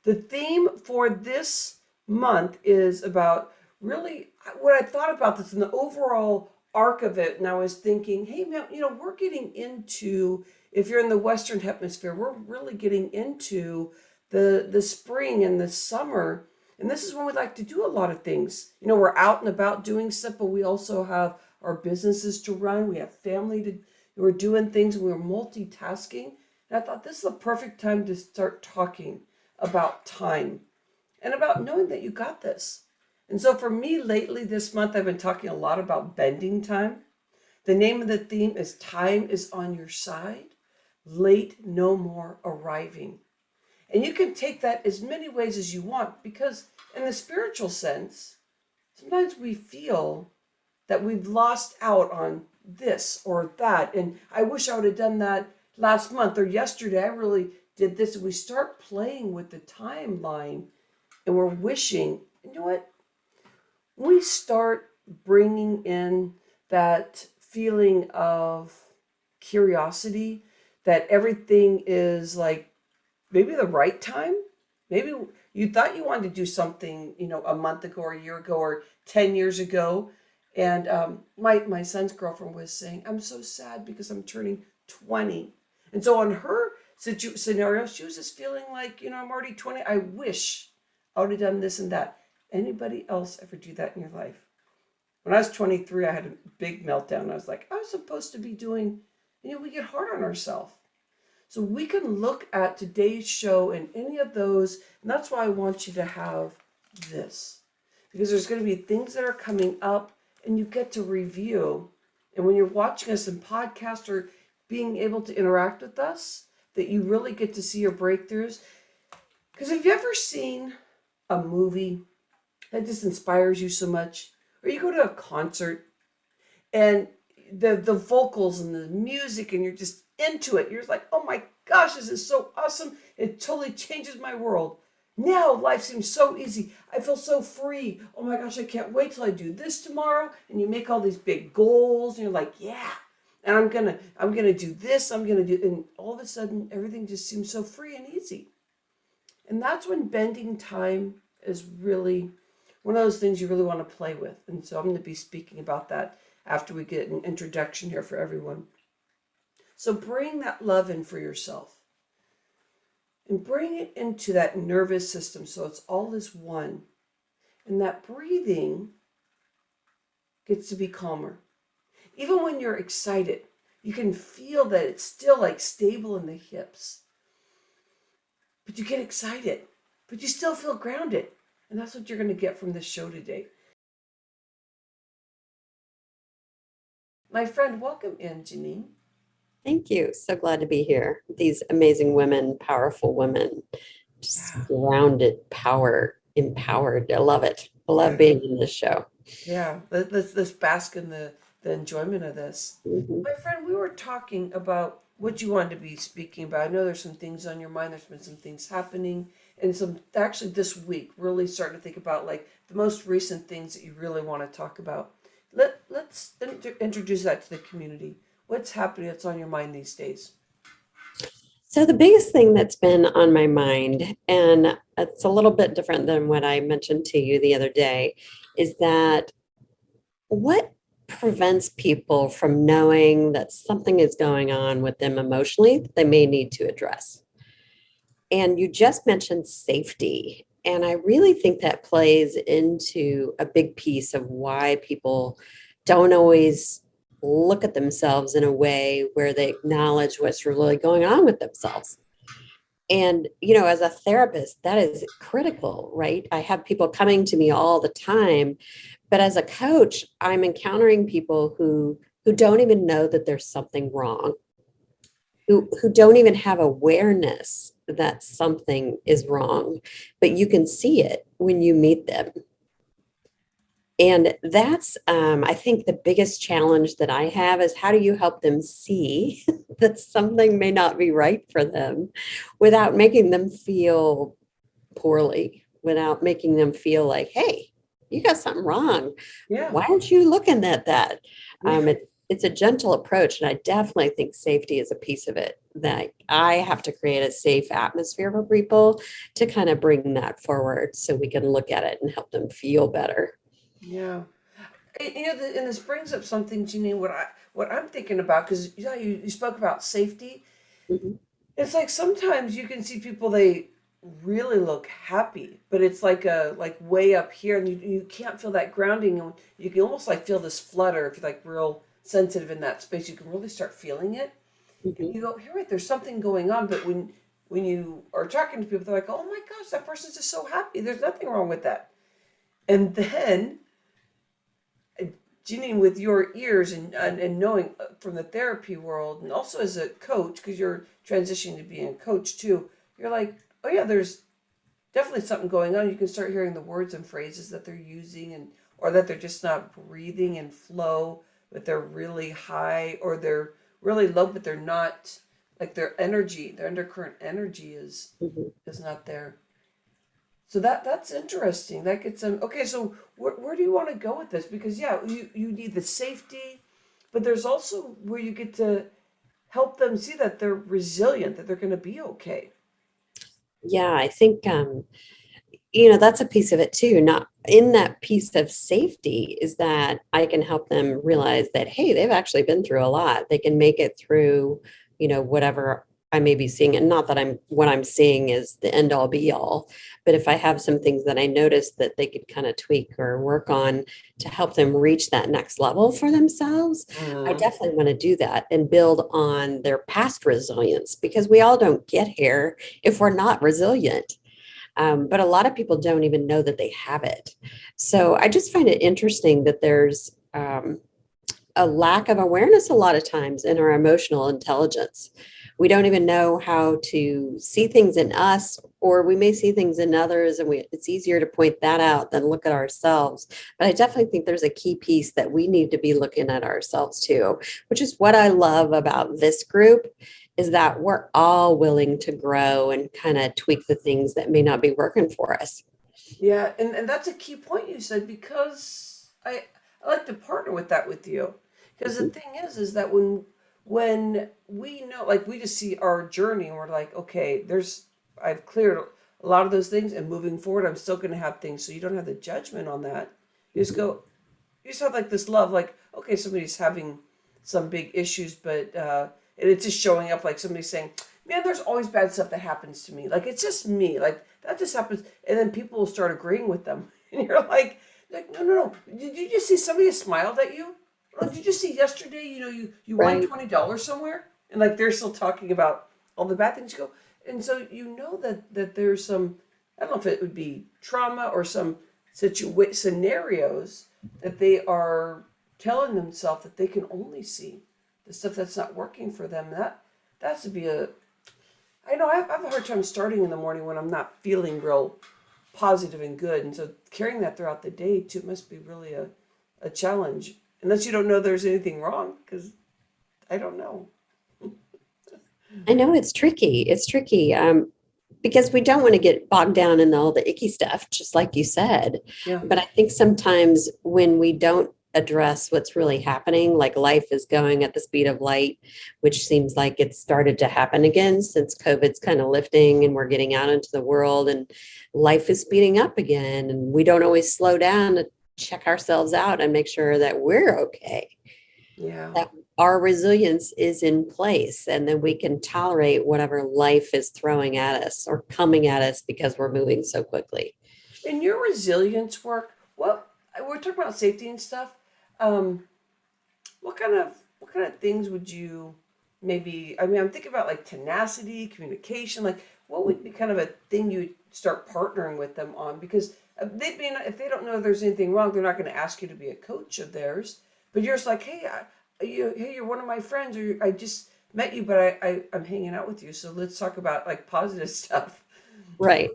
The theme for this month is about really what I thought about this in the overall arc of it. And I was thinking, hey, man, we're getting into, if you're in the Western Hemisphere, we're really getting into the spring and the summer. And this is when we like to do a lot of things. We're out and about doing stuff, but we also have our businesses to run. We have family to, we're doing things, and we're multitasking. And I thought this is the perfect time to start talking about time and about knowing that you got this. And so for me lately this month, I've been talking a lot about bending time. The name of the theme is Time is on Your Side, Late No More Arriving. And you can take that as many ways as you want, because in the spiritual sense, sometimes we feel that we've lost out on this or that. And I wish I would have done that last month or yesterday. I really did this. And we start playing with the timeline and we're wishing, you know what? We start bringing in that feeling of curiosity, that everything is like maybe the right time. Maybe you thought you wanted to do something, a month ago or a year ago or 10 years ago. And my son's girlfriend was saying, I'm so sad because I'm turning 20. And so on her scenario, she was just feeling like, I'm already 20. I wish I would have done this and that. Anybody else ever do that in your life? When I was 23, I had a big meltdown. I was like, I was supposed to be doing, we get hard on ourselves. So we can look at today's show and any of those. And that's why I want you to have this, because there's going to be things that are coming up and you get to review. And when you're watching us in podcast or being able to interact with us, that you really get to see your breakthroughs. Because have you ever seen a movie that just inspires you so much? Or you go to a concert and the vocals and the music and you're just into it. You're just like, oh my gosh, this is so awesome. It totally changes my world. Now life seems so easy. I feel so free. Oh my gosh, I can't wait till I do this tomorrow. And you make all these big goals and you're like, yeah. And I'm gonna do this, and all of a sudden everything just seems so free and easy. And that's when bending time is really one of those things you really want to play with. And so I'm going to be speaking about that after we get an introduction here for everyone. So bring that love in for yourself and bring it into that nervous system so it's all as one. And that breathing gets to be calmer. Even when you're excited, you can feel that it's still like stable in the hips. But you get excited, but you still feel grounded. And that's what you're going to get from this show today. My friend, welcome in, Janine. Thank you. So glad to be here. These amazing women, powerful women, just grounded, power, empowered. I love it. I love being in this show. Yeah, let's bask in the enjoyment of this. Mm-hmm. My friend, we were talking about what you wanted to be speaking about. I know there's some things on your mind. There's been some things happening, and some actually this week, really starting to think about like the most recent things that you really want to talk about. Let's introduce that to the community. What's happening that's on your mind these days? So the biggest thing that's been on my mind, and it's a little bit different than what I mentioned to you the other day, is that what prevents people from knowing that something is going on with them emotionally that they may need to address? And you just mentioned safety. And I really think that plays into a big piece of why people don't always look at themselves in a way where they acknowledge what's really going on with themselves. And, as a therapist, that is critical, right? I have people coming to me all the time, but as a coach, I'm encountering people who don't even know that there's something wrong, who don't even have awareness that something is wrong, but you can see it when you meet them. And that's, I think, the biggest challenge that I have is how do you help them see that something may not be right for them without making them feel poorly, without making them feel like, hey, you got something wrong. Yeah. Why aren't you looking at that? Yeah. it's a gentle approach. And I definitely think safety is a piece of it, that I have to create a safe atmosphere for people to kind of bring that forward so we can look at it and help them feel better. Yeah. And this brings up something, Janine. What I'm thinking about, because yeah, you spoke about safety. Mhm. It's like sometimes you can see people, they really look happy, but it's like a like way up here, and you can't feel that grounding, and you can almost like feel this flutter if you're like real sensitive in that space. You can really start feeling it, and Mhm. you go, "You're right. There's something going on." But when you are talking to people, they're like, "Oh my gosh, that person's just so happy. There's nothing wrong with that." And then Janine, with your ears and knowing from the therapy world, and also as a coach, because you're transitioning to being a coach too, you're like, oh yeah, there's definitely something going on. You can start hearing the words and phrases that they're using, and or that they're just not breathing in flow, but they're really high, or they're really low, but they're not, like their energy, their undercurrent energy Mhm. is not there. So that's interesting. That gets them okay. So where do you want to go with this? Because yeah, you need the safety, but there's also where you get to help them see that they're resilient, that they're going to be okay. Yeah, I think that's a piece of it too. Not in that piece of safety is that I can help them realize that, hey, they've actually been through a lot. They can make it through, whatever I may be seeing. And not that what I'm seeing is the end all be all, but if I have some things that I notice that they could kind of tweak or work on to help them reach that next level for themselves, I Mm-hmm. definitely want to do that and build on their past resilience because we all don't get here if we're not resilient. But a lot of people don't even know that they have it. So I just find it interesting that there's a lack of awareness a lot of times in our emotional intelligence. We don't even know how to see things in us, or we may see things in others, and it's easier to point that out than look at ourselves. But I definitely think there's a key piece that we need to be looking at ourselves too, which is what I love about this group is that we're all willing to grow and kind of tweak the things that may not be working for us. Yeah, and that's a key point you said, because I like to partner with that with you. Because the Mhm. thing is that when we know, like we just see our journey and we're like, okay, there's I've cleared a lot of those things, and moving forward I'm still going to have things, so you don't have the judgment on that. You just Mhm. go, you just have like this love, like okay, somebody's having some big issues, but and it's just showing up, like somebody saying, man, there's always bad stuff that happens to me, like it's just me, like that just happens, and then people will start agreeing with them and you're like no, no, no, did you just see somebody smiled at you? Or did you just see yesterday, you won Right. $20 somewhere, and like they're still talking about all the bad things you go, and so you know that there's some, I don't know if it would be trauma or some scenarios that they are telling themselves that they can only see the stuff that's not working for them. That's to be a, I know I have a hard time starting in the morning when I'm not feeling real positive and good, and so carrying that throughout the day too must be really a challenge. Unless you don't know there's anything wrong, because I don't know. I know it's tricky. It's tricky because we don't want to get bogged down in all the icky stuff, just like you said. Yeah. But I think sometimes when we don't address what's really happening, like life is going at the speed of light, which seems like it's started to happen again since COVID's kind of lifting and we're getting out into the world and life is speeding up again. And we don't always slow down to check ourselves out and make sure that we're okay, Yeah. that our resilience is in place and then we can tolerate whatever life is throwing at us or coming at us because we're moving so quickly. In your resilience work, what we're talking about safety and stuff. Um, what kind of things would you maybe, I mean, I'm thinking about like tenacity, communication, like what would be kind of a thing you'd start partnering with them on, because they may not, if they don't know there's anything wrong, they're not going to ask you to be a coach of theirs, but you're just like, hey, you're one of my friends, or I just met you, but I'm hanging out with you, so let's talk about like positive stuff. Right.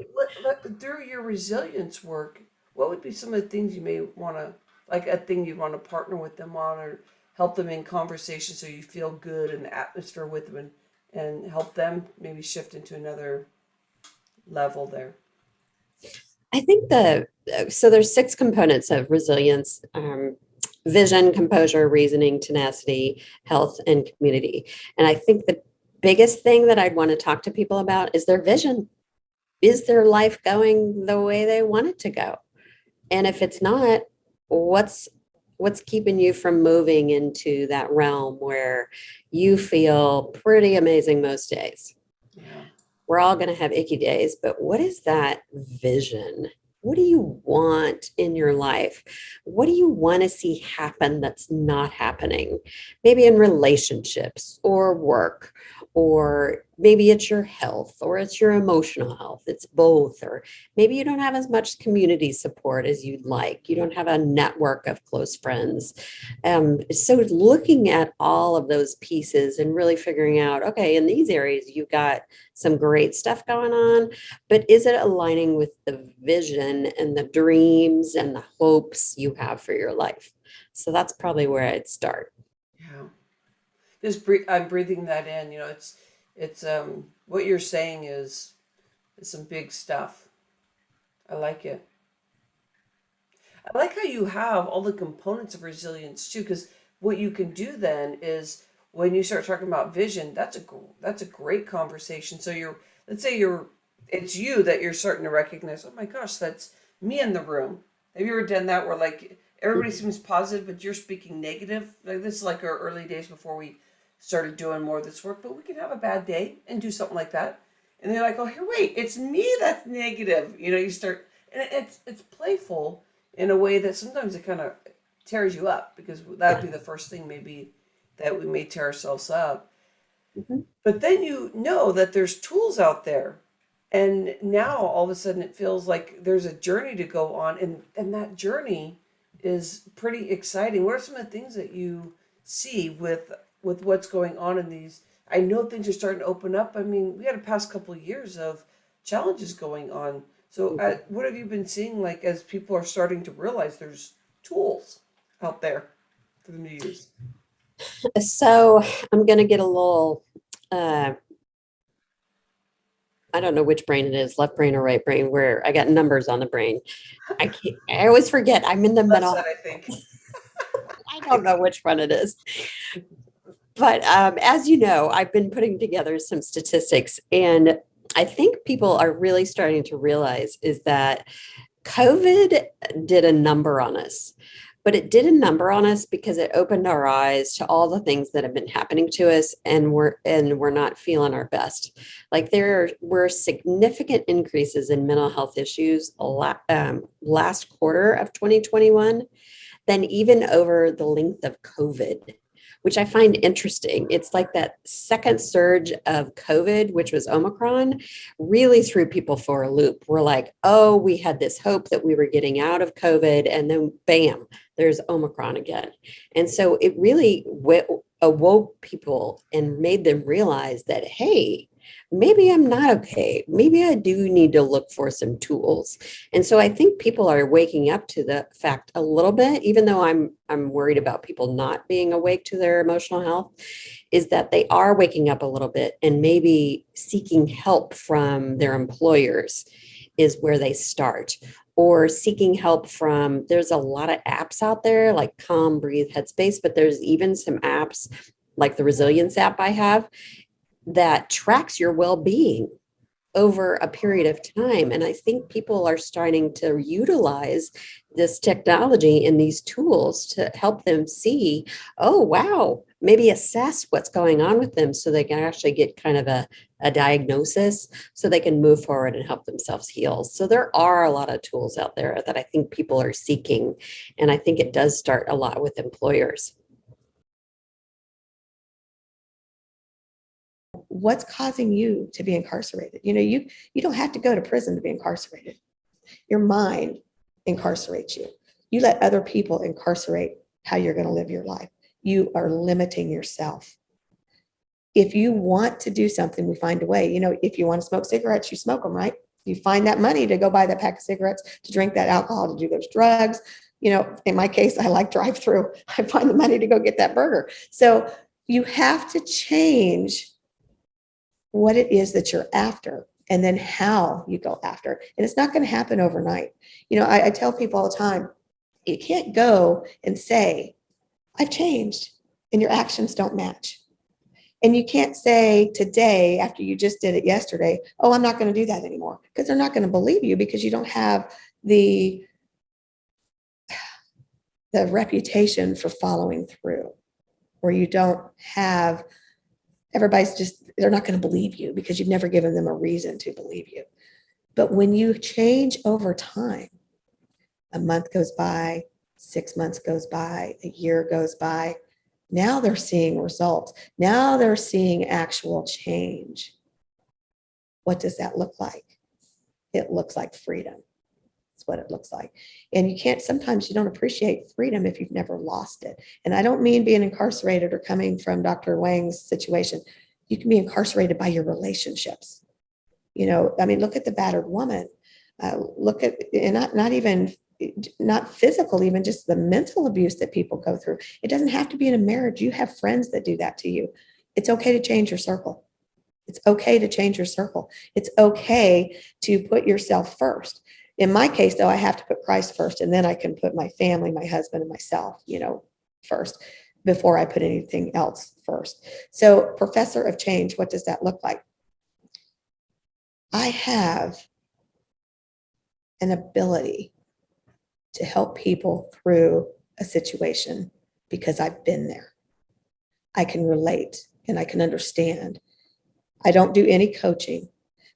Through your resilience work, what would be some of the things you may want to, like a thing you'd want to partner with them on, or help them in conversation so you feel good in the atmosphere with them, and help them maybe shift into another level there? I think so there's six components of resilience. vision, composure, reasoning, tenacity, health, and community. And I think the biggest thing that I'd want to talk to people about is their vision. Is their life going the way they want it to go? And if it's not, what's what's keeping you from moving into that realm where you feel pretty amazing most days? Yeah. We're all going to have icky days, but what is that vision? What do you want in your life? What do you want to see happen that's not happening? Maybe in relationships or work, or maybe it's your health or it's your emotional health. It's both. Or maybe you don't have as much community support as you'd like. You don't have a network of close friends. So looking at all of those pieces and really figuring out, okay, in these areas, you've got some great stuff going on, but is it aligning with the vision and the dreams and the hopes you have for your life? So that's probably where I'd start. Yeah. Just I'm breathing that in. It's what you're saying is some big stuff. I like it. I like how you have all the components of resilience too, because what you can do then is when you start talking about vision, that's a great conversation. So let's say it's you that you're starting to recognize. Oh my gosh, that's me in the room. Have you ever done that where like everybody Mhm. seems positive, but you're speaking negative? Like this is like our early days before we started doing more of this work, but we can have a bad day and do something like that. And they're like, oh, here, wait, it's me that's negative. You start, and it's playful in a way that sometimes it kind of tears you up because that would Yeah. be the first thing maybe that we may tear ourselves up. Mhm. But then you know that there's tools out there. And now all of a sudden it feels like there's a journey to go on, and that journey is pretty exciting. What are some of the things that you see with what's going on in these? I know things are starting to open up. I mean, we had a past couple of years of challenges going on. So, Mhm. what have you been seeing like as people are starting to realize there's tools out there for them to use? So I'm going to get a little, uh, I don't know which brain it is, left brain or right brain, where I got numbers on the brain. I always forget I'm in the Left side, middle. I think. I don't know which one it is. But as you know, I've been putting together some statistics, and I think people are really starting to realize is that COVID did a number on us, but it did a number on us because it opened our eyes to all the things that have been happening to us, and we're not feeling our best. Like there were significant increases in mental health issues last quarter of 2021 than even over the length of COVID, which I find interesting. It's like that second surge of COVID, which was Omicron, really threw people for a loop. We're like, oh, we had this hope that we were getting out of COVID, and then bam, there's Omicron again. And so it really awoke people and made them realize that, hey, maybe I'm not okay. Maybe I do need to look for some tools. And so I think people are waking up to the fact a little bit, even though I'm worried about people not being awake to their emotional health, is that they are waking up a little bit and maybe seeking help from their employers is where they start. Or seeking help from, there's a lot of apps out there like Calm, Breathe, Headspace, but there's even some apps like the Resilience app I have that tracks your well-being over a period of time. And I think people are starting to utilize this technology and these tools to help them see, oh, wow, maybe assess what's going on with them so they can actually get kind of a diagnosis so they can move forward and help themselves heal. So there are a lot of tools out there that I think people are seeking. And I think it does start a lot with employers. What's causing you to be incarcerated? You don't have to go to prison to be incarcerated. Your mind incarcerates you. You let other people incarcerate how you're going to live your life. You are limiting yourself. If you want to do something, we find a way. If you want to smoke cigarettes, you smoke them, right? You find that money to go buy that pack of cigarettes, to drink that alcohol, to do those drugs. In my case, I like drive through. I find the money to go get that burger. So you have to change what it is that you're after and then how you go after. And it's not going to happen overnight. I tell people all the time, You can't go and say, I've changed, and your actions don't match. And you can't say today, after you just did it yesterday, oh, I'm not going to do that anymore, because they're not going to believe you, because you don't have the reputation for following through, or you don't have, everybody's just, they're not going to believe you because you've never given them a reason to believe you. But when you change over time, a month goes by, 6 months goes by, a year goes by, now they're seeing results. Now they're seeing actual change. What does that look like? It looks like freedom. That's what it looks like. And you can't, sometimes you don't appreciate freedom if you've never lost it. And I don't mean being incarcerated or coming from Dr. Wang's situation. You can be incarcerated by your relationships. You know, I mean, look at the battered woman. Look at, and not even, not physical, even just the mental abuse that people go through. It doesn't have to be in a marriage. You have friends that do that to you. It's okay to change your circle. It's okay to change your circle. It's okay to put yourself first. In my case, though, I have to put Christ first, and then I can put my family, my husband, and myself, you know, first, before I put anything else first. So, professor of change, what does that look like? I have an ability to help people through a situation because I've been there. I can relate and I can understand. I don't do any coaching,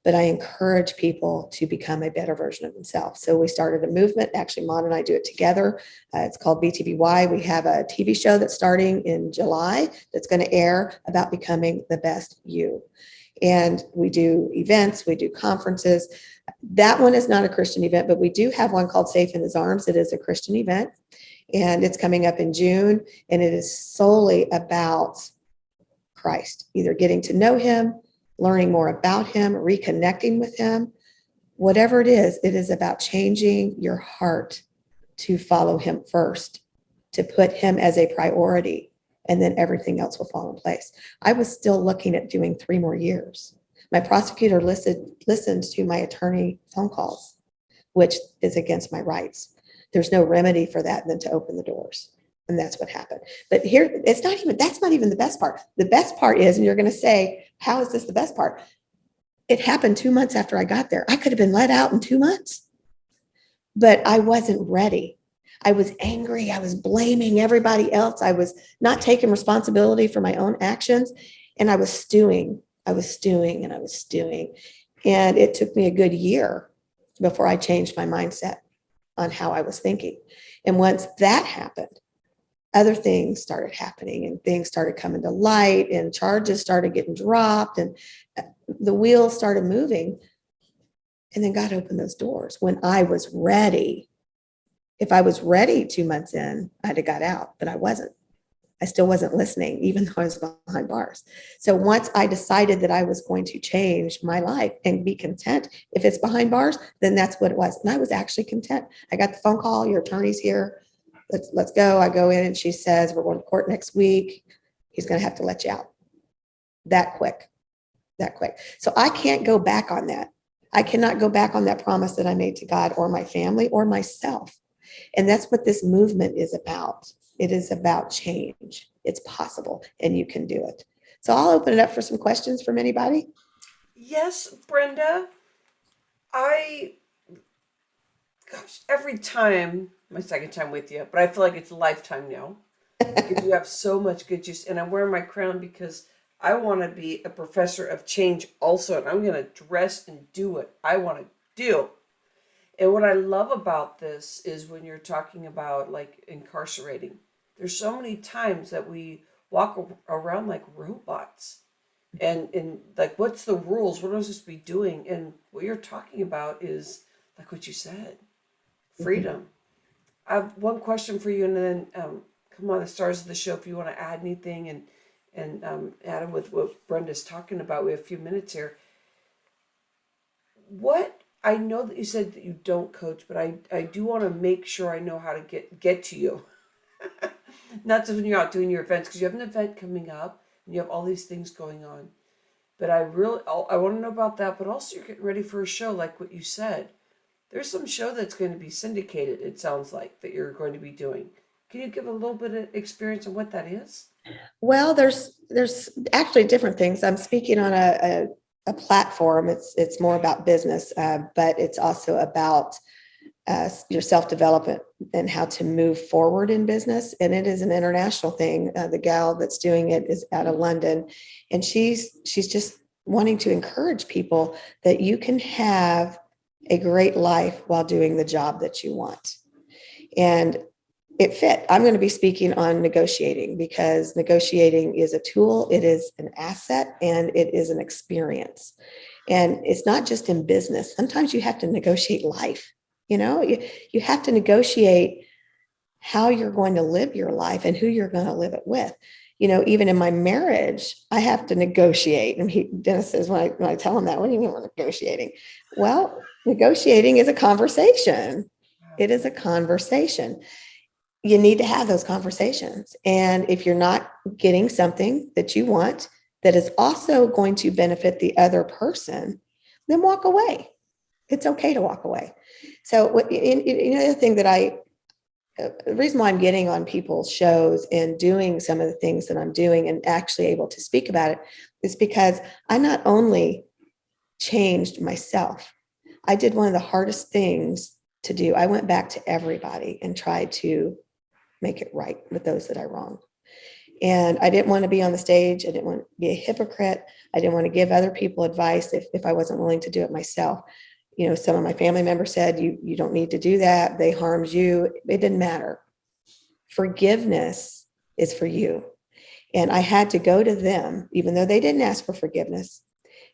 but I encourage people to become a better version of themselves. So we started a movement. Actually, Mon and I do it together. It's called BTBY. We have a TV show that's starting in July that's going to air about becoming the best you. And we do events, we do conferences. That one is not a Christian event, but we do have one called Safe in His Arms. It is a Christian event, and it's coming up in June, and it is solely about Christ, either getting to know him, learning more about him, reconnecting with him. Whatever it is about changing your heart to follow him first, to put him as a priority, and then everything else will fall in place. I was still looking at doing 3 more years. My prosecutor listened to my attorney phone calls, which is against my rights. There's no remedy for that than to open the doors. And that's what happened. But here, that's not even the best part. The best part is, and you're going to say, how is this the best part? It happened 2 months after I got there. I could have been let out in 2 months, but I wasn't ready. I was angry. I was blaming everybody else. I was not taking responsibility for my own actions. And I was stewing. And I was stewing. And it took me a good year before I changed my mindset on how I was thinking. And once that happened, other things started happening, and things started coming to light, and charges started getting dropped, and the wheels started moving. And then God opened those doors when I was ready. If I was ready 2 months in, I'd have got out, but I wasn't. I still wasn't listening, even though I was behind bars. So once I decided that I was going to change my life and be content, if it's behind bars, then that's what it was. And I was actually content. I got the phone call, your attorney's here. Let's go. I go in and she says, we're going to court next week. He's going to have to let you out. That quick. So I can't go back on that. I cannot go back on that promise that I made to God or my family or myself. And that's what this movement is about. It is about change. It's possible, and you can do it. So I'll open it up for some questions from anybody. Yes, Brenda. I, gosh, every time, my second time with you, but I feel like it's a lifetime now because you have so much good juice. And I'm wearing my crown because I want to be a professor of change also. And I'm going to dress and do what I want to do. And what I love about this is when you're talking about like incarcerating, there's so many times that we walk around like robots and like, what's the rules? What am I supposed to be doing? And what you're talking about is like what you said, freedom. I have one question for you, and then come on, the stars of the show, if you want to add anything and add in with what Brenda's talking about. We have a few minutes here. What I know that you said that you don't coach, but I do want to make sure I know how to get to you. Not just when you're out doing your events, because you have an event coming up and you have all these things going on. But I want to know about that. But also, you're getting ready for a show, like what you said. there's some show that's going to be syndicated, it sounds like, that you're going to be doing. Can you give a little bit of experience on what that is? Well, there's actually different things. I'm speaking on a platform. It's more about business, but it's also about your self-development and how to move forward in business. And it is an international thing. The gal that's doing it is out of London, and she's just wanting to encourage people that you can have a great life while doing the job that you want. And it fit. I'm going to be speaking on negotiating, because negotiating is a tool, it is an asset, and it is an experience. And it's not just in business. Sometimes you have to negotiate life. You have to negotiate how you're going to live your life and who you're going to live it with. Even in my marriage, I have to negotiate. And Dennis says, when I tell him that, what do you mean we're negotiating? Well, negotiating is a conversation. It is a conversation. You need to have those conversations. And if you're not getting something that you want that is also going to benefit the other person, then walk away. It's okay to walk away. So the other thing that the reason why I'm getting on people's shows and doing some of the things that I'm doing and actually able to speak about it is because I not only changed myself, I did one of the hardest things to do. I went back to everybody and tried to make it right with those that I wronged. And I didn't want to be on the stage. I didn't want to be a hypocrite. I didn't want to give other people advice if I wasn't willing to do it myself. Some of my family members said, you don't need to do that. They harmed you. It didn't matter. Forgiveness is for you. And I had to go to them, even though they didn't ask for forgiveness.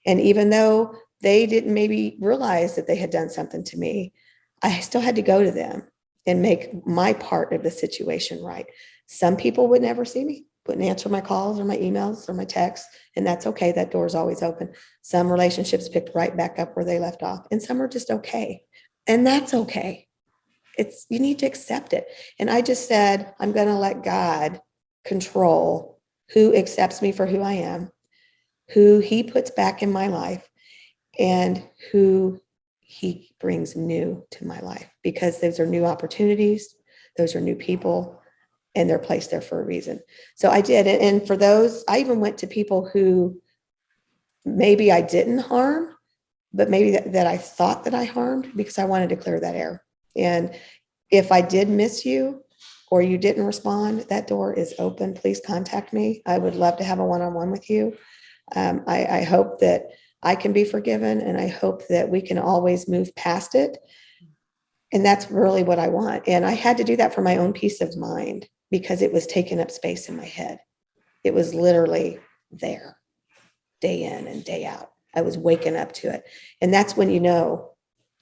And even though they didn't maybe realize that they had done something to me, I still had to go to them and make my part of the situation right. Some people would never see me, wouldn't answer my calls or my emails or my texts, and that's okay. That door is always open. Some relationships picked right back up where they left off, and some are just okay, and that's okay. You need to accept it. And I just said, I'm going to let God control who accepts me for who I am, who he puts back in my life, and who he brings new to my life, because those are new opportunities. Those are new people, and they're placed there for a reason. So I did it. And for those, I even went to people who maybe I didn't harm, but maybe that I thought that I harmed, because I wanted to clear that air. And if I did miss you or you didn't respond, that door is open. Please contact me. I would love to have a one-on-one with you. I hope that I can be forgiven, and I hope that we can always move past it. And that's really what I want. And I had to do that for my own peace of mind, because it was taking up space in my head. It was literally there, day in and day out. I was waking up to it. And that's when you know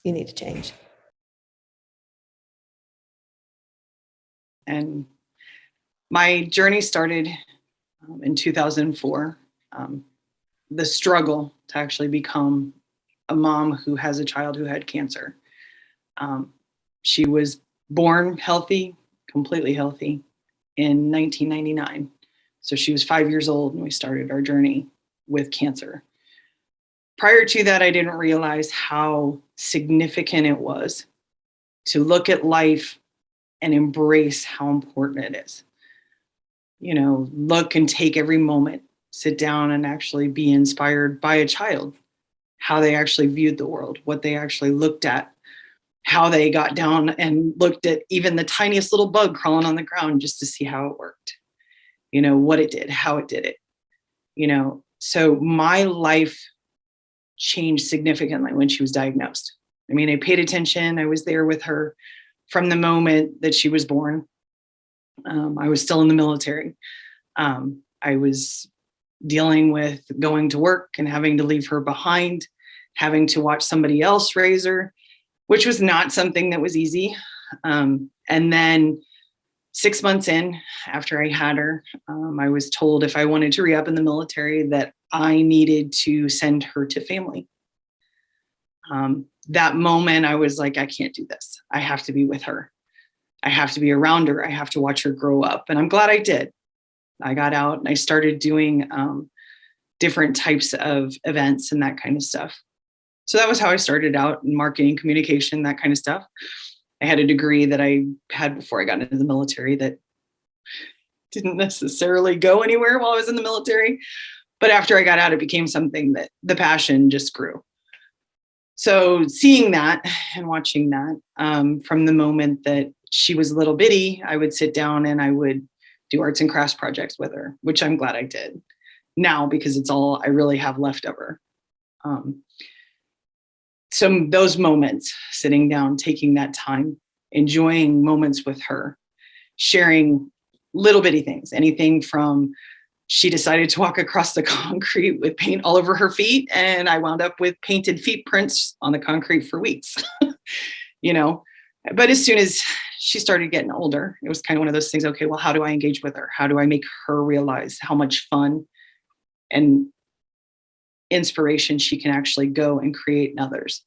you need to change. And my journey started in 2004. The struggle to actually become a mom who has a child who had cancer. She was born healthy, completely healthy, in 1999. So she was 5 years old when we started our journey with cancer. Prior to that, I didn't realize how significant it was to look at life and embrace how important it is. Look and take every moment, sit down and actually be inspired by a child, how they actually viewed the world, what they actually looked at, how they got down and looked at even the tiniest little bug crawling on the ground just to see how it worked, what it did, how it did it, So my life changed significantly when she was diagnosed. I paid attention. I was there with her from the moment that she was born. I was still in the military. I was dealing with going to work and having to leave her behind, having to watch somebody else raise her, which was not something that was easy. And then 6 months in, after I had her, I was told if I wanted to re-up in the military that I needed to send her to family. That moment, I was like, I can't do this. I have to be with her. I have to be around her. I have to watch her grow up. And I'm glad I did. I got out and I started doing different types of events and that kind of stuff. So that was how I started out in marketing, communication, that kind of stuff. I had a degree that I had before I got into the military that didn't necessarily go anywhere while I was in the military. But after I got out, it became something that the passion just grew. So seeing that and watching that, from the moment that she was little bitty, I would sit down and I would do arts and crafts projects with her, which I'm glad I did now because it's all I really have left of her. So those moments, sitting down, taking that time, enjoying moments with her, sharing little bitty things, anything from she decided to walk across the concrete with paint all over her feet, and I wound up with painted feet prints on the concrete for weeks, you know. But as soon as she started getting older, it was kind of one of those things, okay, well, how do I engage with her? How do I make her realize how much fun and inspiration she can actually go and create in others?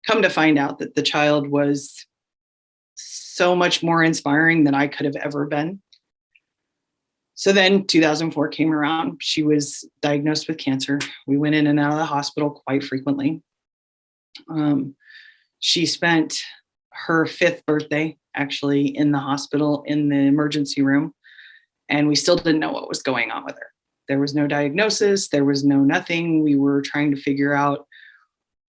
Come to find out that the child was so much more inspiring than I could have ever been. So then 2004 came around. She was diagnosed with cancer. We went in and out of the hospital quite frequently. She spent her 5th birthday actually in the hospital in the emergency room, and we still didn't know what was going on with her. There was no diagnosis. There was no nothing. We were trying to figure out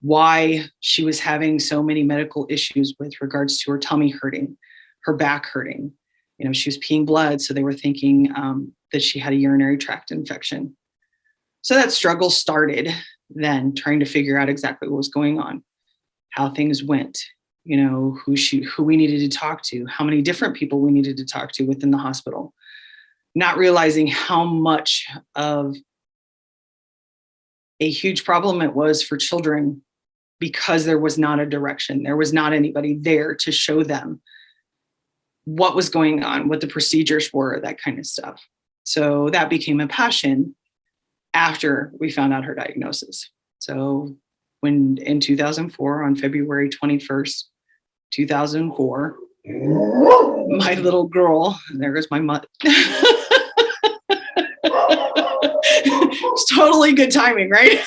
why she was having so many medical issues with regards to her tummy hurting, her back hurting. You know, she was peeing blood, so they were thinking that she had a urinary tract infection. So that struggle started then, trying to figure out exactly what was going on, how things went, you know, who we needed to talk to, how many different people we needed to talk to within the hospital, not realizing how much of a huge problem it was for children because there was not a direction. There was not anybody there to show them what was going on, what the procedures were, that kind of stuff. So that became a passion after we found out her diagnosis. So when in 2004, on February 21st, 2004, my little girl, there goes my mutt. It's totally good timing, right?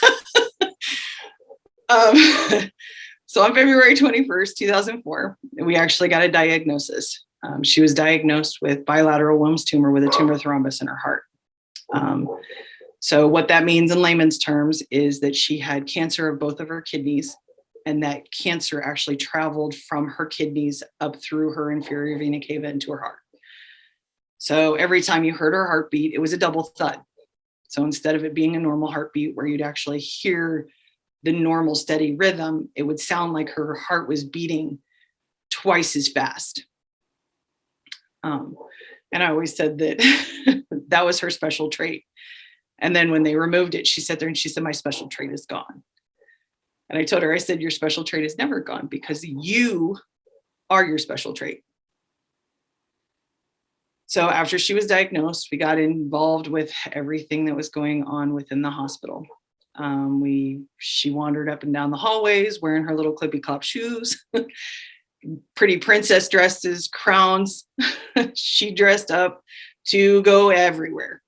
So on February 21st, 2004, we actually got a diagnosis. She was diagnosed with bilateral Wilms tumor with a tumor thrombus in her heart. So what that means in layman's terms is that she had cancer of both of her kidneys, and that cancer actually traveled from her kidneys up through her inferior vena cava into her heart. So every time you heard her heartbeat, it was a double thud. So instead of it being a normal heartbeat where you'd actually hear the normal steady rhythm, it would sound like her heart was beating twice as fast. And I always said that that was her special trait. And then when they removed it, she sat there and she said, my special trait is gone. And I told her, I said, your special trait is never gone because you are your special trait. So after she was diagnosed, we got involved with everything that was going on within the hospital. She wandered up and down the hallways wearing her little clippy clop shoes, pretty princess dresses, crowns. She dressed up to go everywhere.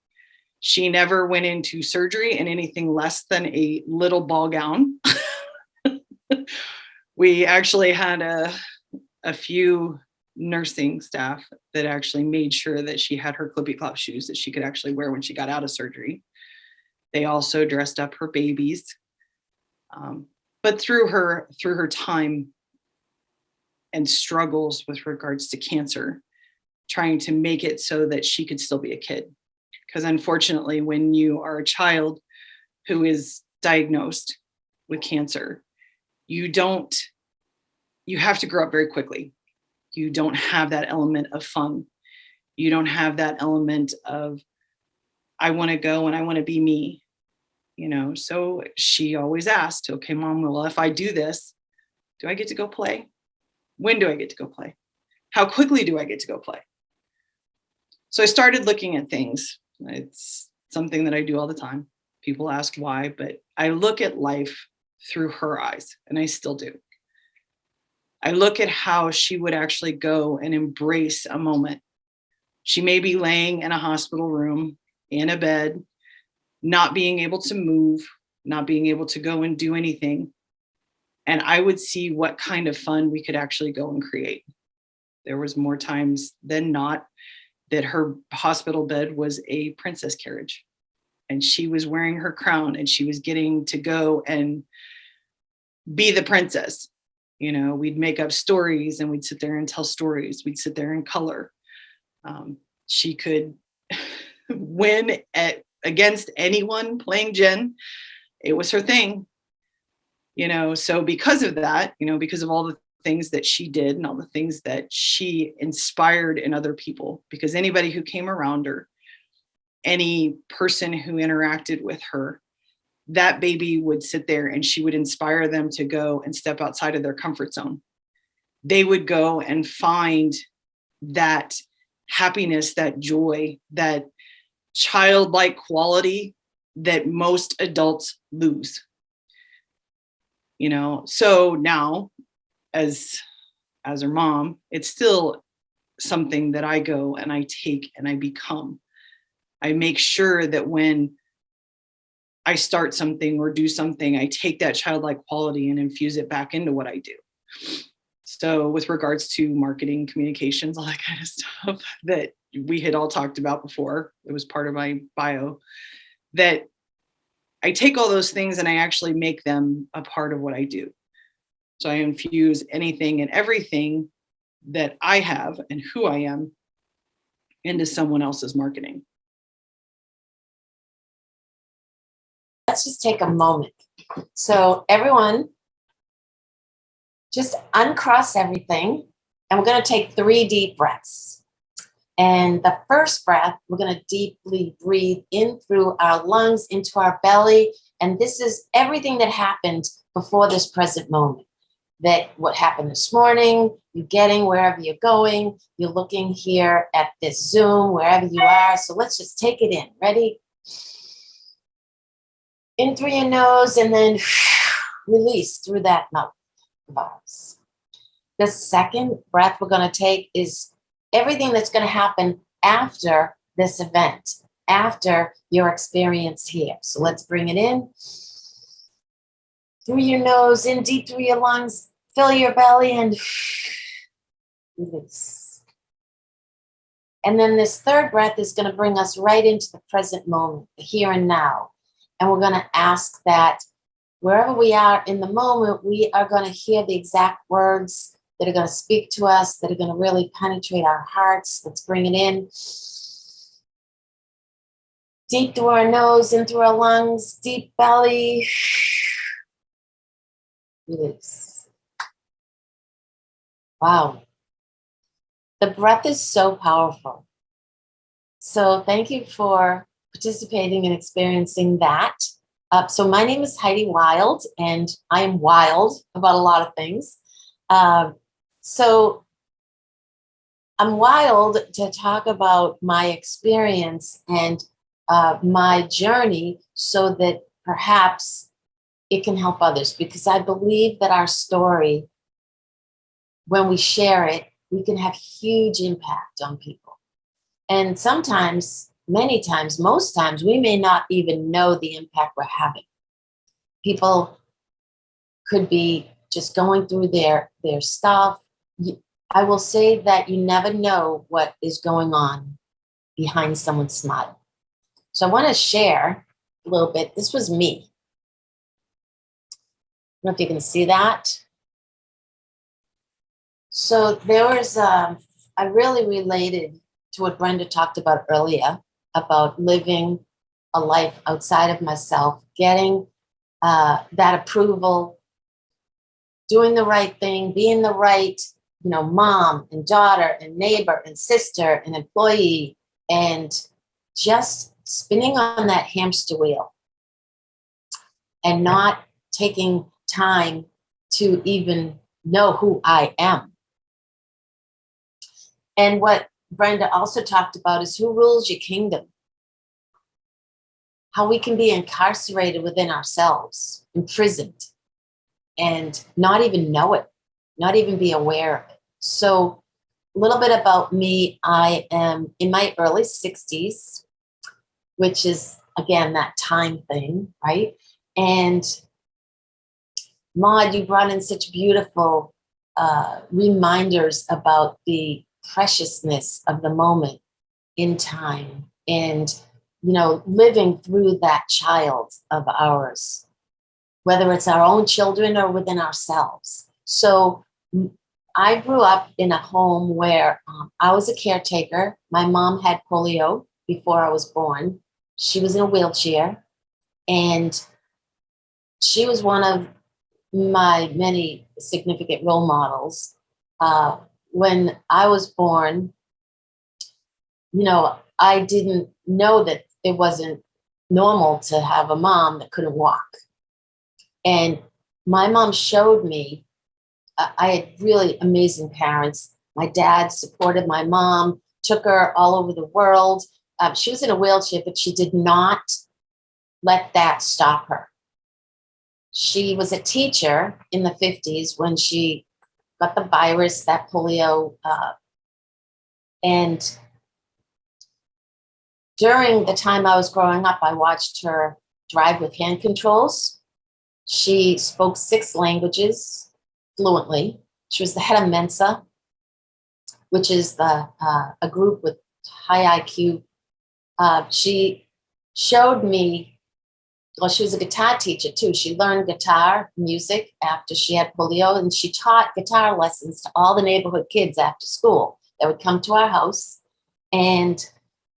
She never went into surgery in anything less than a little ball gown. We actually had a few nursing staff that actually made sure that she had her clippy clop shoes that she could actually wear when she got out of surgery. They also dressed up her babies. But through her time and struggles with regards to cancer, trying to make it so that she could still be a kid. Because unfortunately, when you are a child who is diagnosed with cancer, you have to grow up very quickly. You don't have that element of fun. You don't have that element of, I want to go and I want to be me, you know? So she always asked, okay, Mom, well, if I do this, do I get to go play? When do I get to go play? How quickly do I get to go play? So I started looking at things. It's something that I do all the time. People ask why, but I look at life through her eyes, and I still do. I look at how she would actually go and embrace a moment. She may be laying in a hospital room, in a bed, not being able to move, not being able to go and do anything. and I would see what kind of fun we could actually go and create. There was more times than not that her hospital bed was a princess carriage, and she was wearing her crown and she was getting to go and be the princess. You know, we'd make up stories and we'd sit there and tell stories. We'd sit there and color. She could win against anyone playing Jen. It was her thing. You know, so because of that, you know, because of all the things that she did and all the things that she inspired in other people, because anybody who came around her, any person who interacted with her, that baby would sit there and she would inspire them to go and step outside of their comfort zone. They would go and find that happiness, that joy, that childlike quality that most adults lose. You know, so now as her mom, it's still something that I go and I take and I become. I make sure that when I start something or do something, I take that childlike quality and infuse it back into what I do. So with regards to marketing, communications, all that kind of stuff that we had all talked about before, it was part of my bio, that I take all those things and I actually make them a part of what I do. So I infuse anything and everything that I have and who I am into someone else's marketing. Let's just take a moment. So everyone, just uncross everything. And we're going to take 3 deep breaths. And the first breath, we're going to deeply breathe in through our lungs, into our belly. And this is everything that happened before this present moment. That what happened this morning, you're getting wherever you're going, you're looking here at this Zoom, wherever you are. So let's just take it in. Ready? In through your nose and then release through that mouth of ours. The second breath we're going to take is everything that's going to happen after this event, after your experience here. So let's bring it in. Through your nose, in deep through your lungs, fill your belly and release. And then this third breath is going to bring us right into the present moment, the here and now. And we're going to ask that wherever we are in the moment, we are going to hear the exact words that are going to speak to us, that are going to really penetrate our hearts. Let's bring it in. Deep through our nose, in through our lungs, deep belly. Release. Wow. The breath is so powerful. So thank you for participating and experiencing that. So my name is Heidi Wild, and I am wild about a lot of things. So I'm wild to talk about my experience and my journey so that perhaps it can help others, because I believe that our story, when we share it, we can have huge impact on people. And sometimes, many times, most times, we may not even know the impact we're having. People could be just going through their stuff. I will say that you never know what is going on behind someone's smile. So I want to share a little bit. This was me. I don't know if you can see that. So there was, I really related to what Brenda talked about earlier, about living a life outside of myself, getting that approval, doing the right thing, being the right, mom and daughter and neighbor and sister and employee, and just spinning on that hamster wheel and not taking time to even know who I am. And what Brenda also talked about is who rules your kingdom. How we can be incarcerated within ourselves, imprisoned, and not even know it, not even be aware of it. So a little bit about me. I am in my early 60s, which is, again, that time thing, right? And Maud, you brought in such beautiful reminders about the preciousness of the moment in time and, living through that child of ours, whether it's our own children or within ourselves. So I grew up in a home where I was a caretaker. My mom had polio before I was born. She was in a wheelchair, and she was one of my many significant role models. When I was born, I didn't know that it wasn't normal to have a mom that couldn't walk. And my mom showed me, I had really amazing parents. My dad supported my mom, took her all over the world. She was in a wheelchair, but she did not let that stop her. She was a teacher in the 50s when she got the virus, that polio. And during the time I was growing up, I watched her drive with hand controls. She spoke 6 languages fluently. She was the head of Mensa, which is a group with high IQ. She showed me, well, she was a guitar teacher too. She learned guitar music after she had polio, and she taught guitar lessons to all the neighborhood kids after school that would come to our house. And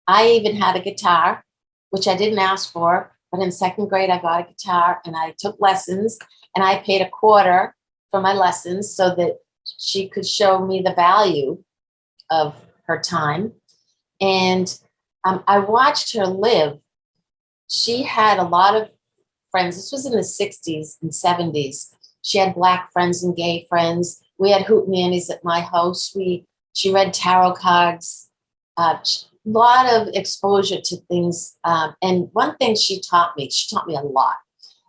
I even had a guitar, which I didn't ask for, but in 2nd grade, I got a guitar and I took lessons, and I paid $0.25 for my lessons so that she could show me the value of her time. And I watched her live. She had a lot of friends. This was in the 60s and 70s. She had Black friends and gay friends. We had hootenannies at my house. She read tarot cards. A lot of exposure to things. And one thing she taught me a lot.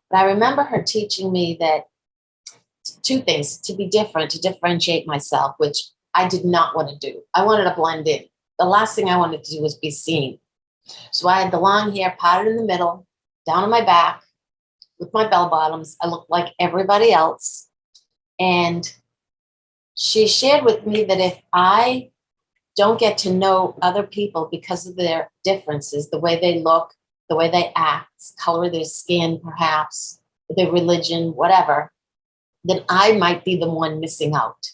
But I remember her teaching me that 2 things: to be different, to differentiate myself, which I did not want to do. I wanted to blend in. The last thing I wanted to do was be seen. So I had the long hair parted in the middle, down on my back, with my bell bottoms. I looked like everybody else. And she shared with me that if I don't get to know other people because of their differences, the way they look, the way they act, color of their skin, perhaps, their religion, whatever, then I might be the one missing out.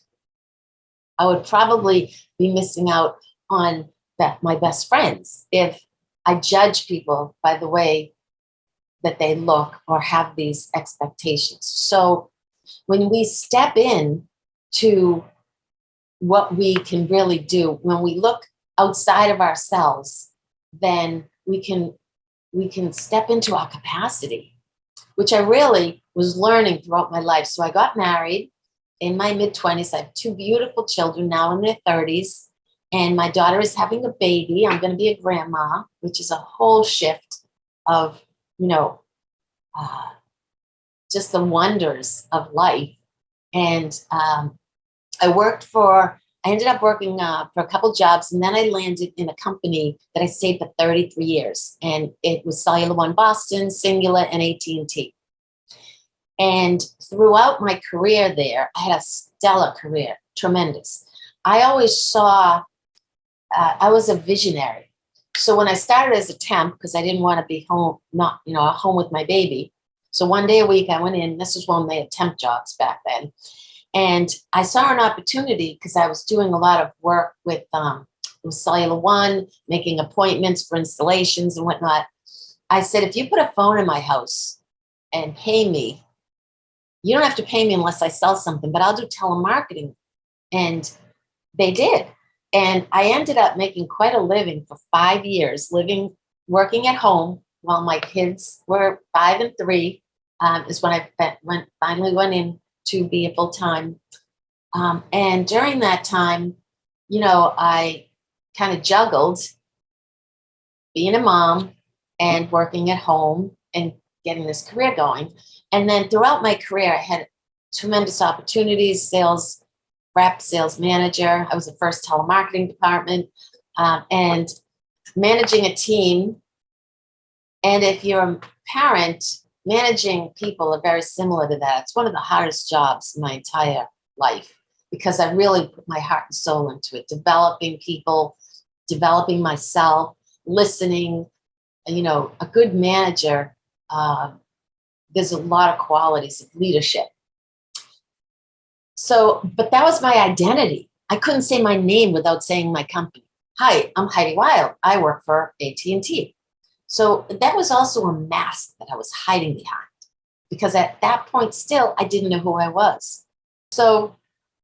I would probably be missing out on my best friends if I judge people by the way that they look or have these expectations. So when we step in to what we can really do, when we look outside of ourselves, then we can step into our capacity, which I really was learning throughout my life. So I got married in my mid-20s. I have 2 beautiful children now in their 30s. And my daughter is having a baby. I'm going to be a grandma, which is a whole shift of, just the wonders of life. And I ended up working for a couple jobs, and then I landed in a company that I stayed for 33 years. And it was Cellular One Boston, Singular, and AT&T. And throughout my career there, I had a stellar career, tremendous. I always saw, I was a visionary. So when I started as a temp, because I didn't want to be home, not, home with my baby. So one day a week I went in, this was when they had temp jobs back then. And I saw an opportunity because I was doing a lot of work with Cellular One, making appointments for installations and whatnot. I said, if you put a phone in my house and pay me, you don't have to pay me unless I sell something, but I'll do telemarketing. And they did. And I ended up making quite a living for 5 years, working at home while my kids were 5 and 3, is when I finally went in to be a full-time. And during that time, I kind of juggled being a mom and working at home and getting this career going. And then throughout my career, I had tremendous opportunities, sales rep, sales manager. I was the first telemarketing department, and managing a team. And if you're a parent, managing people are very similar to that. It's one of the hardest jobs in my entire life because I really put my heart and soul into it, developing people, developing myself, listening. And, you know, a good manager, there's a lot of qualities of leadership. So, but that was my identity. I couldn't say my name without saying my company. Hi, I'm Heidi Wild. I work for AT&T. So that was also a mask that I was hiding behind because at that point still, I didn't know who I was. So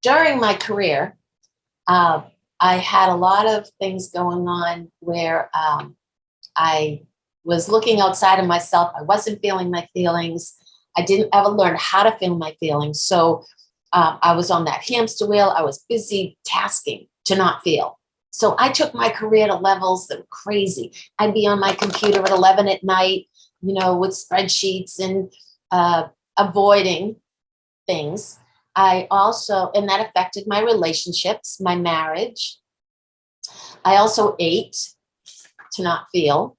during my career, I had a lot of things going on where I was looking outside of myself. I wasn't feeling my feelings. I didn't ever learn how to feel my feelings. So I was on that hamster wheel. I was busy tasking to not feel. So I took my career to levels that were crazy. I'd be on my computer at 11 at night, you know, with spreadsheets and avoiding things. I also, and that affected my relationships, my marriage. I also ate to not feel.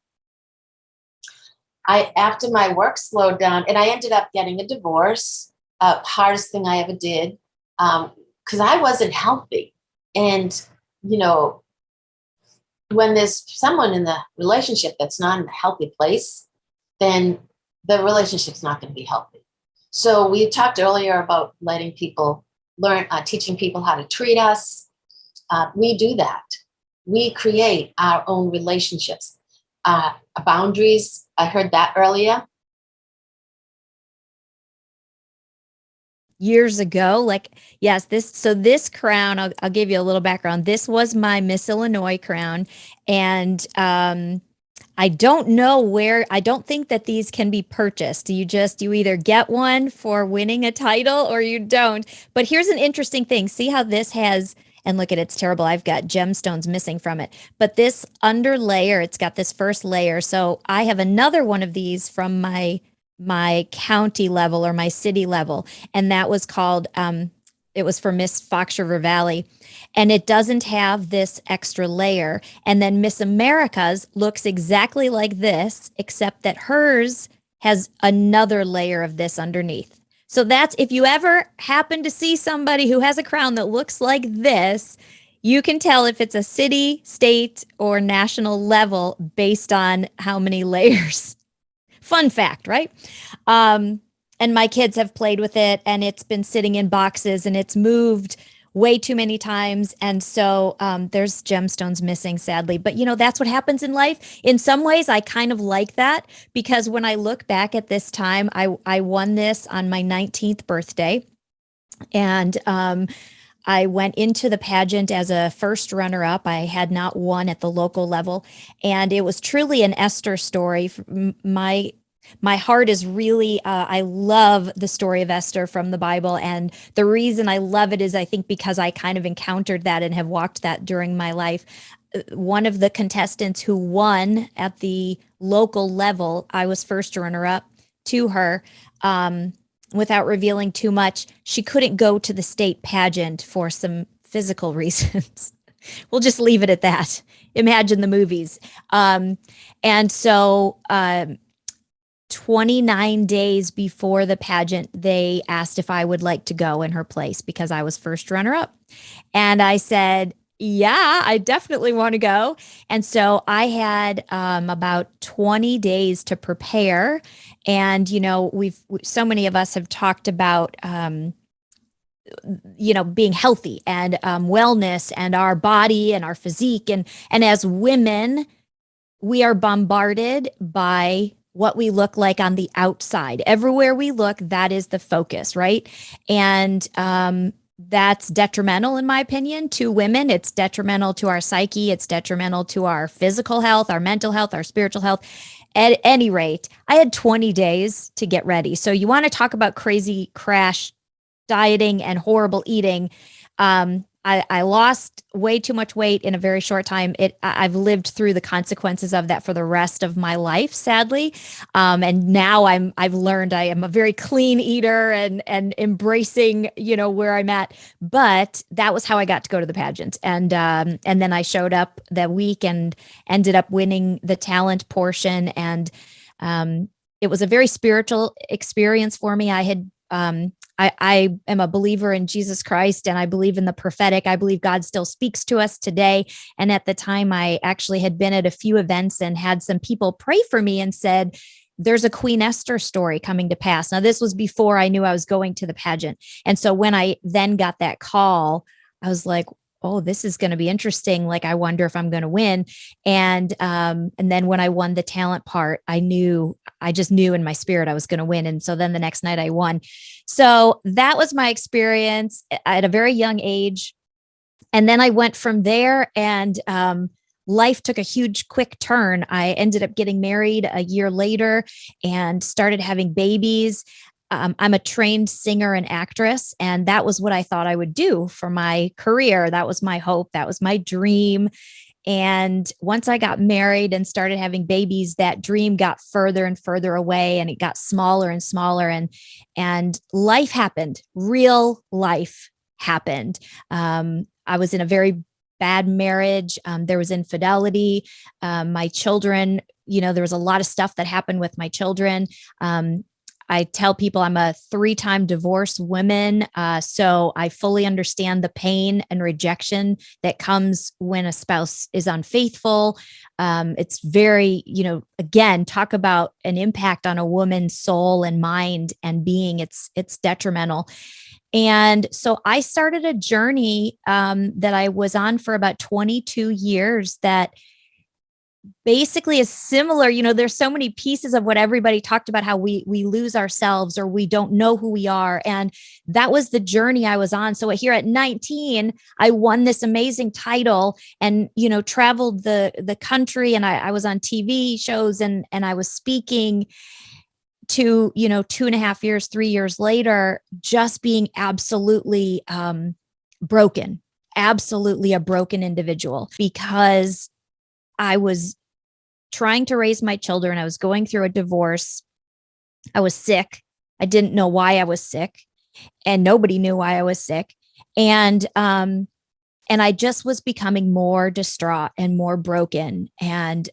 After my work slowed down, and I ended up getting a divorce, hardest thing I ever did, because I wasn't healthy. And, you know, when there's someone in the relationship that's not in a healthy place, then the relationship's not going to be healthy. So we talked earlier about letting people learn, teaching people how to treat us. We do that. We create our own relationships. Boundaries, I heard that earlier. Years ago, like, yes, this crown, I'll give you a little background. This was my Miss Illinois crown. And I don't know where, I don't think that these can be purchased. You either get one for winning a title or you don't. But here's an interesting thing. See how this has, and look at it's terrible. I've got gemstones missing from it. But this under layer, it's got this first layer. So I have another one of these from my county level or my city level. And that was called, it was for Miss Fox River Valley. And it doesn't have this extra layer. And then Miss America's looks exactly like this, except that hers has another layer of this underneath. So that's, if you ever happen to see somebody who has a crown that looks like this, you can tell if it's a city, state, or national level based on how many layers. Fun fact, right? And my kids have played with it and it's been sitting in boxes and it's moved way too many times. And so there's gemstones missing, sadly. But, you know, that's what happens in life. In some ways, I kind of like that because when I look back at this time, I won this on my 19th birthday. And I went into the pageant as a first runner-up. I had not won at the local level, and it was truly an Esther story. My heart is really, I love the story of Esther from the Bible, and the reason I love it is I think because I kind of encountered that and have walked that during my life. One of the contestants who won at the local level, I was first runner-up to her. Without revealing too much, she couldn't go to the state pageant for some physical reasons. We'll just leave it at that. Imagine the movies. And so 29 days before the pageant, they asked if I would like to go in her place because I was first runner-up. And I said, yeah, I definitely want to go. And so I had about 20 days to prepare. And, you know, so many of us have talked about, you know, being healthy and wellness and our body and our physique. And as women, we are bombarded by what we look like on the outside. Everywhere we look, that is the focus, right? And that's detrimental, in my opinion, to women. It's detrimental to our psyche. It's detrimental to our physical health, our mental health, our spiritual health. At any rate, I had 20 days to get ready. So you want to talk about crazy crash dieting and horrible eating. I lost way too much weight in a very short time. I've lived through the consequences of that for the rest of my life, sadly. And now I've learned I am a very clean eater and embracing, you know, where I'm at. But that was how I got to go to the pageant. And then I showed up that week and ended up winning the talent portion. And it was a very spiritual experience for me. I am a believer in Jesus Christ, and I believe in the prophetic. I believe God still speaks to us today. And at the time, I actually had been at a few events and had some people pray for me and said, there's a Queen Esther story coming to pass. Now, this was before I knew I was going to the pageant. And so when I then got that call, I was like, oh, this is going to be interesting. Like, I wonder if I'm going to win. And then when I won the talent part, I just knew in my spirit I was going to win. And so then the next night I won. So that was my experience at a very young age. And then I went from there, and life took a huge quick turn. I ended up getting married a year later and started having babies. I'm a trained singer and actress, and that was what I thought I would do for my career. That was my hope. That was my dream. And once I got married and started having babies, that dream got further and further away, and it got smaller and smaller. And life happened. Real life happened. I was in a very bad marriage. There was infidelity. My children, there was a lot of stuff that happened with my children. I tell people I'm a 3-time divorced woman. So I fully understand the pain and rejection that comes when a spouse is unfaithful. It's very, again, talk about an impact on a woman's soul and mind and being. It's detrimental. And so I started a journey that I was on for about 22 years that basically is similar. There's so many pieces of what everybody talked about, how we lose ourselves or we don't know who we are. And that was the journey I was on. So here at 19, I won this amazing title and, traveled the country, and I was on TV shows and I was speaking to, 2.5 years, 3 years later, just being absolutely broken, absolutely a broken individual, because I was trying to raise my children. I was going through a divorce. I was sick. I didn't know why I was sick, and nobody knew why I was sick. And I just was becoming more distraught and more broken. And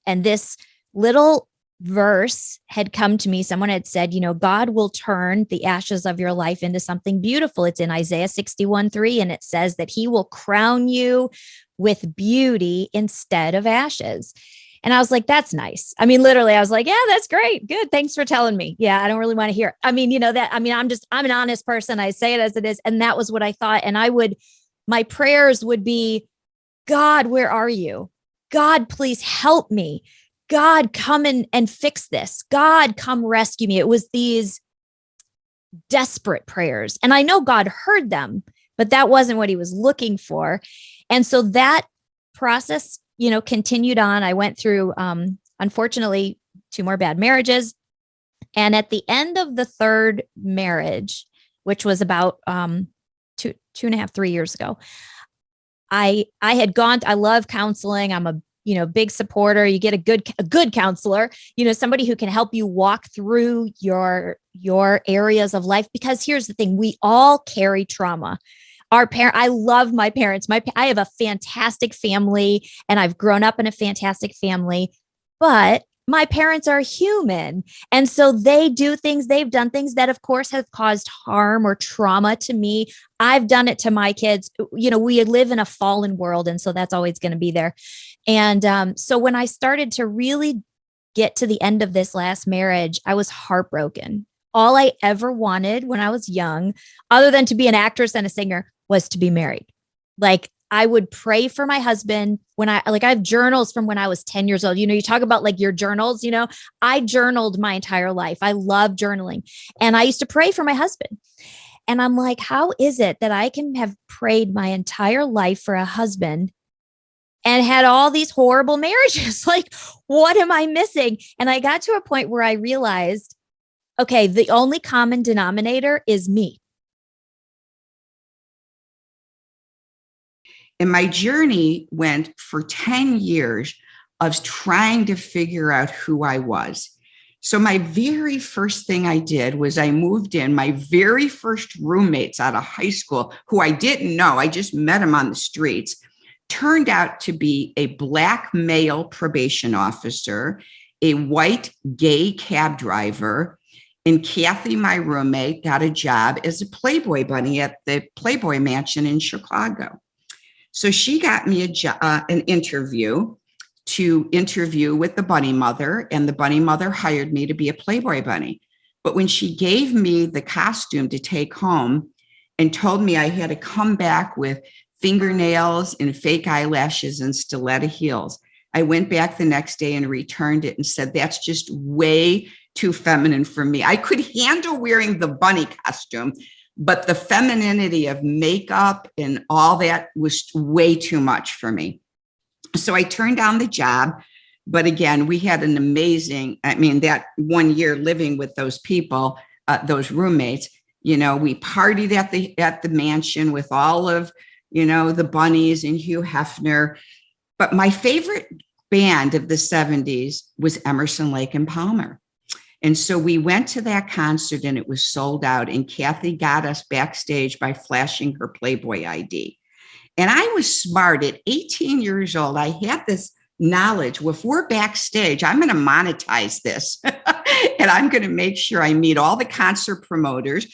this little verse had come to me. Someone had said, God will turn the ashes of your life into something beautiful. It's in Isaiah 61:3, and it says that he will crown you with beauty instead of ashes. And I was like, that's nice. I mean, literally, I was like, yeah, that's great. Good. Thanks for telling me. Yeah, I don't really want to hear it. I mean, I'm an honest person. I say it as it is. And that was what I thought. And my prayers would be, God, where are you? God, please help me. God, come and fix this. God, come rescue me. It was these desperate prayers. And I know God heard them, but that wasn't what he was looking for. And so that process, continued on. I went through, unfortunately, 2 more bad marriages. And at the end of the 3rd marriage, which was about 2.5, 3 years ago, I love counseling. I'm a big supporter. You get a good counselor, somebody who can help you walk through your areas of life. Because here's the thing, we all carry trauma. I love my parents. I have a fantastic family, and I've grown up in a fantastic family, but my parents are human. And so they've done things that of course have caused harm or trauma to me. I've done it to my kids. We live in a fallen world. And so that's always going to be there. And so when I started to really get to the end of this last marriage, I was heartbroken. All I ever wanted when I was young, other than to be an actress and a singer, was to be married. Like, I would pray for my husband when I have journals from when I was 10 years old. You talk about like your journals, I journaled my entire life. I love journaling. And I used to pray for my husband. And I'm like, how is it that I can have prayed my entire life for a husband and had all these horrible marriages? Like, what am I missing? And I got to a point where I realized, okay, the only common denominator is me. And my journey went for 10 years of trying to figure out who I was. So my very first thing I did was I moved in. My very first roommates out of high school, who I didn't know, I just met them on the streets, turned out to be a Black male probation officer, a white gay cab driver, and Kathy, my roommate, got a job as a Playboy bunny at the Playboy Mansion in Chicago. So she got me an interview to interview with the bunny mother, and the bunny mother hired me to be a Playboy bunny. But when she gave me the costume to take home and told me I had to come back with fingernails and fake eyelashes and stiletto heels, I went back the next day and returned it and said, that's just way too feminine for me. I could handle wearing the bunny costume, but the femininity of makeup and all that was way too much for me. So I turned down the job. But again, we had an amazing, I mean, that 1 year living with those people, those roommates, we partied at the mansion with all of, the bunnies and Hugh Hefner. But my favorite band of the 70s was Emerson, Lake and Palmer. And so we went to that concert and it was sold out. And Kathy got us backstage by flashing her Playboy ID. And I was smart. At 18 years old, I had this knowledge. Well, if we're backstage, I'm going to monetize this. And I'm going to make sure I meet all the concert promoters.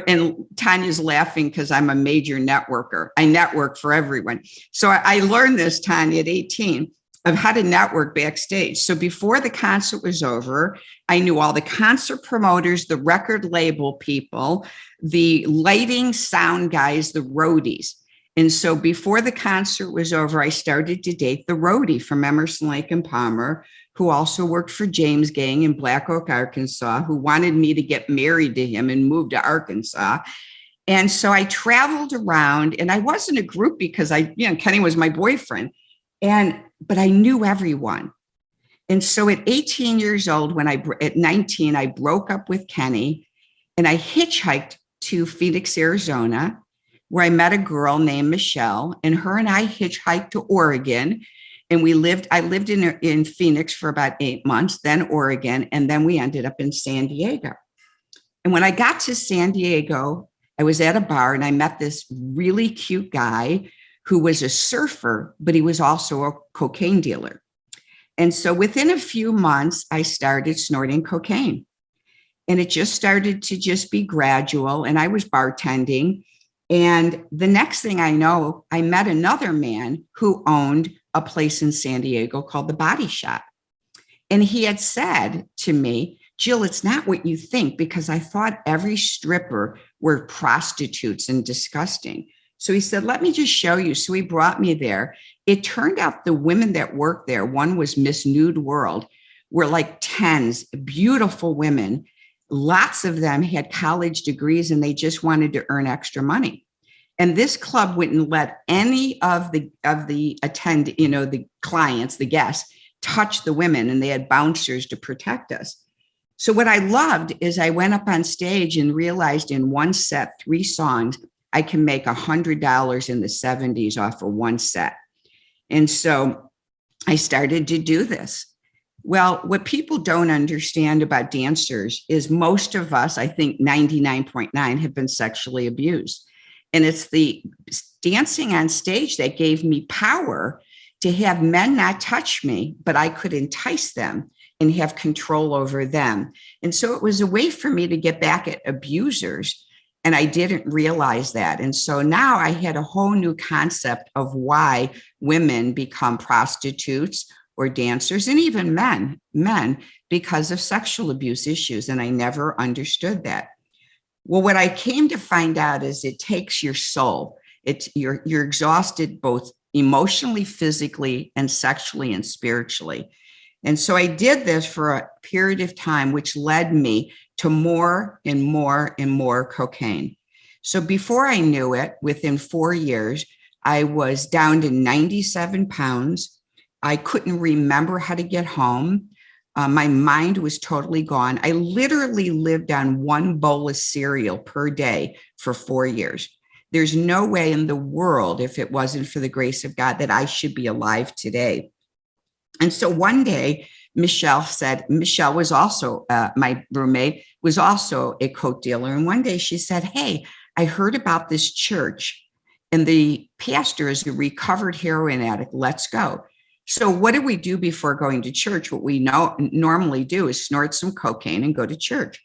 And Tanya's laughing because I'm a major networker. I network for everyone. So I learned this, Tanya, at 18, of how to network backstage. So before the concert was over, I knew all the concert promoters, the record label people, the lighting, sound guys, the roadies. And so before the concert was over, I started to date the roadie from Emerson, Lake and Palmer, who also worked for James Gang in Black Oak, Arkansas, who wanted me to get married to him and move to Arkansas. And so I traveled around, and I wasn't a groupie because Kenny was my boyfriend. But I knew everyone. And so at 18 years old, at 19, I broke up with Kenny and I hitchhiked to Phoenix, Arizona, where I met a girl named Michelle, and her and I hitchhiked to Oregon. And I lived in Phoenix for about 8 months, then Oregon, and then we ended up in San Diego. And when I got to San Diego, I was at a bar and I met this really cute guy who was a surfer, but he was also a cocaine dealer. And so within a few months, I started snorting cocaine. And it just started to just be gradual. And I was bartending. And the next thing I know, I met another man who owned a place in San Diego called the Body Shop. And he had said to me, Jill, it's not what you think, because I thought every stripper were prostitutes and disgusting. So he said, let me just show you. So he brought me there. It turned out the women that worked there, one was Miss Nude World, were like tens, beautiful women. Lots of them had college degrees and they just wanted to earn extra money. And this club wouldn't let any of the the clients, the guests, touch the women, and they had bouncers to protect us. So what I loved is I went up on stage and realized in one set, 3 songs, I can make $100 in the 70s off of one set. And so I started to do this. Well, what people don't understand about dancers is most of us, I think 99.9, have been sexually abused. And it's the dancing on stage that gave me power to have men not touch me, but I could entice them and have control over them. And so it was a way for me to get back at abusers. And I didn't realize that. And so now I had a whole new concept of why women become prostitutes or dancers, and even men, because of sexual abuse issues. And I never understood that. Well, what I came to find out is it takes your soul. You're exhausted both emotionally, physically, and sexually and spiritually. And so I did this for a period of time, which led me to more and more and more cocaine. So before I knew it, within 4 years, I was down to 97 pounds. I couldn't remember how to get home. My mind was totally gone. I literally lived on 1 bowl of cereal per day for 4 years. There's no way in the world, if it wasn't for the grace of God, that I should be alive today. And so one day, Michelle was also, my roommate, was also a coke dealer. And one day she said, hey, I heard about this church and the pastor is a recovered heroin addict. Let's go. So what do we do before going to church? What we normally do is snort some cocaine and go to church.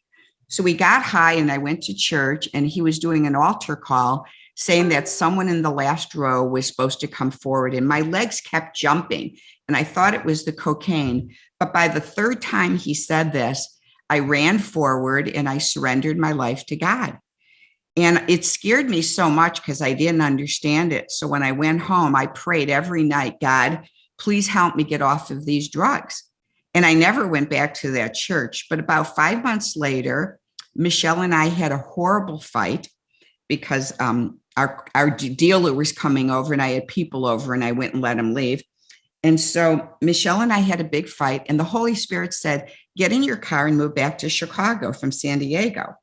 So we got high and I went to church, and he was doing an altar call saying that someone in the last row was supposed to come forward, and my legs kept jumping and I thought it was the cocaine. But by the third time he said this, I ran forward and I surrendered my life to God. And it scared me so much because I didn't understand it. So when I went home, I prayed every night, God, please help me get off of these drugs. And I never went back to that church. But about 5 months later, Michelle and I had a horrible fight because our dealer was coming over and I had people over and I went and let him leave. And so Michelle and I had a big fight, and the Holy Spirit said, get in your car and move back to Chicago from San Diego.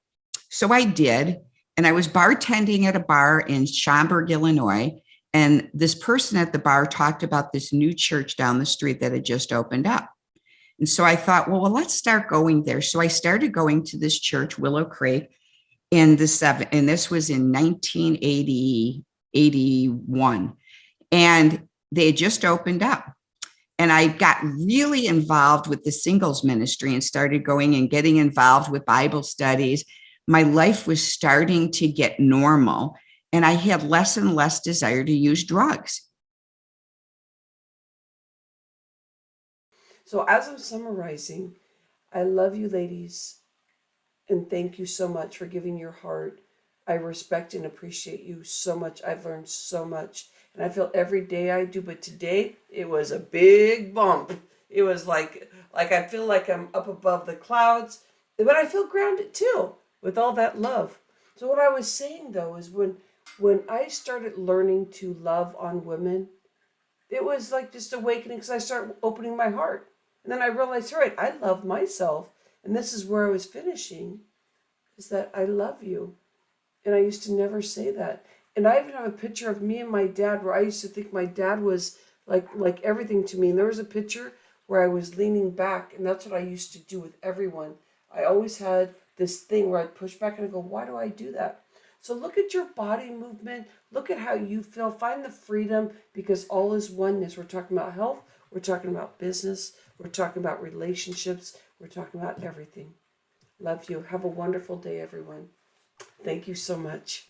So I did. And I was bartending at a bar in Schaumburg, Illinois. And this person at the bar talked about this new church down the street that had just opened up. And so I thought, well, let's start going there. So I started going to this church, Willow Creek, and this was in 1980, 81. And they had just opened up. And I got really involved with the singles ministry and started going and getting involved with Bible studies. My life was starting to get normal, and I had less and less desire to use drugs. So as I'm summarizing, I love you ladies, and thank you so much for giving your heart. I respect and appreciate you so much. I've learned so much, and I feel every day I do, but today it was a big bump. It was like I feel like I'm up above the clouds, but I feel grounded too with all that love. So what I was saying though is when I started learning to love on women, it was like just awakening because I started opening my heart. And then I realized, all right, I love myself. And this is where I was finishing, is that I love you. And I used to never say that. And I even have a picture of me and my dad where I used to think my dad was like everything to me. And there was a picture where I was leaning back, and that's what I used to do with everyone. I always had this thing where I'd push back and I go, why do I do that? So look at your body movement. Look at how you feel. Find the freedom, because all is oneness. We're talking about health. We're talking about business. We're talking about relationships. We're talking about everything. Love you. Have a wonderful day, everyone. Thank you so much.